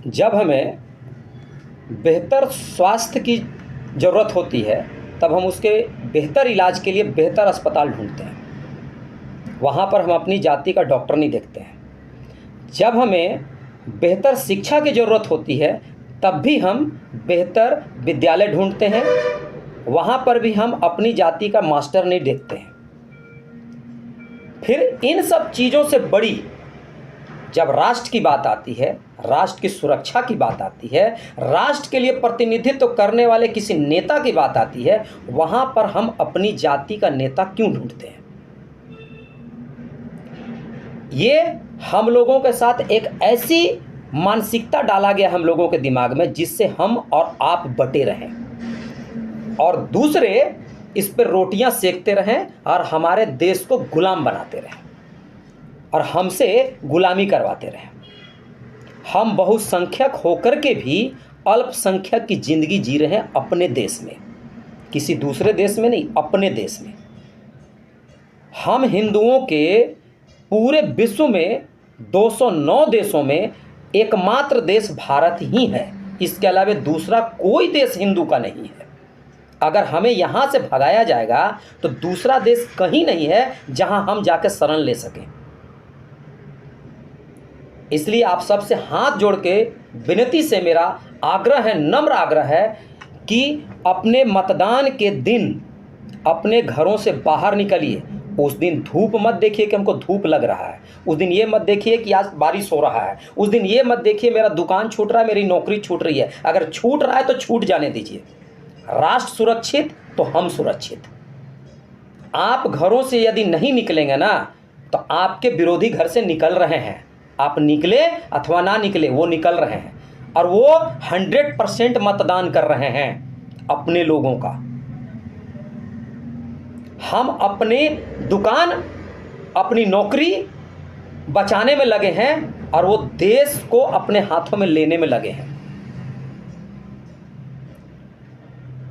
जब हमें बेहतर स्वास्थ्य की ज़रूरत होती है तब हम उसके बेहतर इलाज के लिए बेहतर अस्पताल ढूंढते हैं। वहाँ पर हम अपनी जाति का डॉक्टर नहीं देखते हैं। जब हमें बेहतर शिक्षा की ज़रूरत होती है तब भी हम बेहतर विद्यालय ढूंढते हैं। वहाँ पर भी हम अपनी जाति का मास्टर नहीं देखते हैं। फिर इन सब चीज़ों से बड़ी जब राष्ट्र की बात आती है, राष्ट्र की सुरक्षा की बात आती है, राष्ट्र के लिए प्रतिनिधित्व करने वाले किसी नेता की बात आती है, वहाँ पर हम अपनी जाति का नेता क्यों ढूंढते हैं? ये हम लोगों के साथ एक ऐसी मानसिकता डाला गया हम लोगों के दिमाग में जिससे हम और आप बटे रहें और दूसरे इस पर रोटियां सेकते रहें और हमारे देश को गुलाम बनाते रहें और हमसे गुलामी करवाते रहें। हम बहुसंख्यक होकर के भी अल्पसंख्यक की ज़िंदगी जी रहे हैं अपने देश में, किसी दूसरे देश में नहीं, अपने देश में। हम हिंदुओं के पूरे विश्व में 209 देशों में एकमात्र देश भारत ही है। इसके अलावा दूसरा कोई देश हिंदू का नहीं है। अगर हमें यहाँ से भगाया जाएगा तो दूसरा देश कहीं नहीं है जहाँ हम जाकर शरण ले सकें। इसलिए आप सबसे हाथ जोड़ के विनती से मेरा आग्रह है, नम्र आग्रह है कि अपने मतदान के दिन अपने घरों से बाहर निकलिए। उस दिन धूप मत देखिए कि हमको धूप लग रहा है, उस दिन ये मत देखिए कि आज बारिश हो रहा है, उस दिन ये मत देखिए मेरा दुकान छूट रहा है, मेरी नौकरी छूट रही है। अगर छूट रहा है तो छूट जाने दीजिए। राष्ट्र सुरक्षित तो हम सुरक्षित। आप घरों से यदि नहीं निकलेंगे ना तो आपके विरोधी घर से निकल रहे हैं। आप निकले अथवा ना निकले, वो निकल रहे हैं और वो 100% मतदान कर रहे हैं अपने लोगों का। हम अपनी दुकान, अपनी नौकरी बचाने में लगे हैं और वो देश को अपने हाथों में लेने में लगे हैं।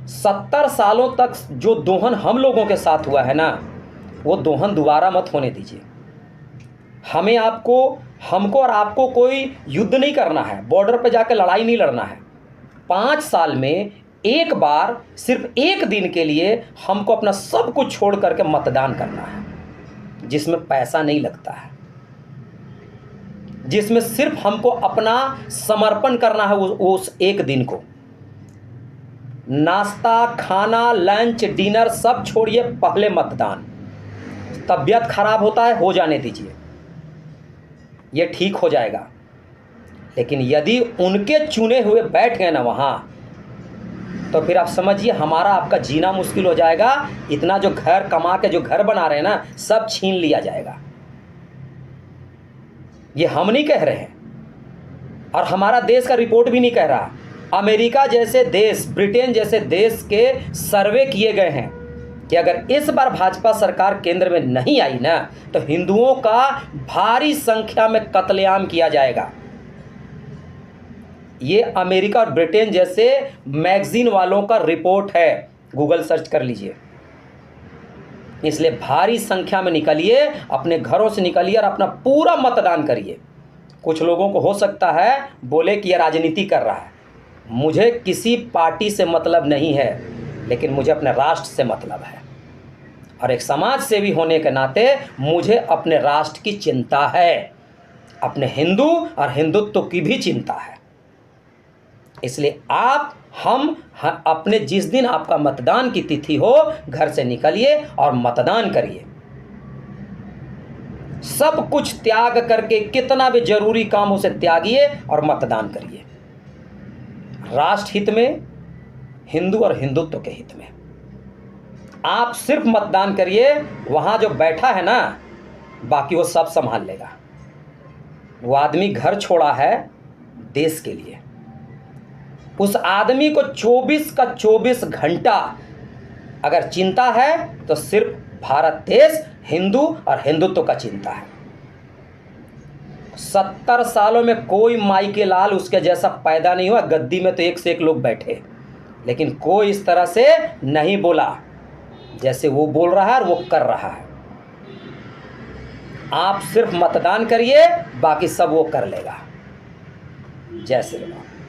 70 सालों तक जो दोहन हम लोगों के साथ हुआ है ना, वो दोहन दोबारा मत होने दीजिए। हमको और आपको कोई युद्ध नहीं करना है, बॉर्डर पे जाकर लड़ाई नहीं लड़ना है। 5 साल में एक बार, सिर्फ एक दिन के लिए हमको अपना सब कुछ छोड़ करके मतदान करना है, जिसमें पैसा नहीं लगता है, जिसमें सिर्फ हमको अपना समर्पण करना है उस एक दिन को। नाश्ता, खाना, लंच, डिनर सब छोड़िए, पहले मतदान। तबीयत खराब होता है, हो जाने दीजिए, ये ठीक हो जाएगा। लेकिन यदि उनके चुने हुए बैठ गए ना वहाँ, तो फिर आप समझिए हमारा आपका जीना मुश्किल हो जाएगा। इतना जो घर कमा के जो घर बना रहे हैं ना, सब छीन लिया जाएगा। ये हम नहीं कह रहे हैं और हमारा देश का रिपोर्ट भी नहीं कह रहा। अमेरिका जैसे देश, ब्रिटेन जैसे देश के सर्वे किए गए हैं कि अगर इस बार भाजपा सरकार केंद्र में नहीं आई ना तो हिंदुओं का भारी संख्या में कत्लेआम किया जाएगा। ये अमेरिका और ब्रिटेन जैसे मैगजीन वालों का रिपोर्ट है, गूगल सर्च कर लीजिए। इसलिए भारी संख्या में निकलिए, अपने घरों से निकलिए और अपना पूरा मतदान करिए। कुछ लोगों को हो सकता है बोले कि यह राजनीति कर रहा है। मुझे किसी पार्टी से मतलब नहीं है, लेकिन मुझे अपने राष्ट्र से मतलब है और एक समाज सेवी होने के नाते मुझे अपने राष्ट्र की चिंता है, अपने हिंदू और हिंदुत्व की भी चिंता है। इसलिए हम अपने जिस दिन आपका मतदान की तिथि हो, घर से निकलिए और मतदान करिए। सब कुछ त्याग करके, कितना भी जरूरी काम उसे त्यागिए और मतदान करिए, राष्ट्र हित में, हिंदू और हिंदुत्व के हित में। आप सिर्फ मतदान करिए, वहां जो बैठा है ना, बाकी वो सब संभाल लेगा। वो आदमी घर छोड़ा है देश के लिए। उस आदमी को 24 का 24 घंटा अगर चिंता है तो सिर्फ भारत देश, हिंदू और हिंदुत्व का चिंता है। 70 सालों में कोई माई के लाल उसके जैसा पैदा नहीं हुआ। गद्दी में तो एक से एक लोग बैठे, लेकिन कोई इस तरह से नहीं बोला जैसे वो बोल रहा है और वो कर रहा है। आप सिर्फ मतदान करिए, बाकी सब वो कर लेगा। जय श्री राम।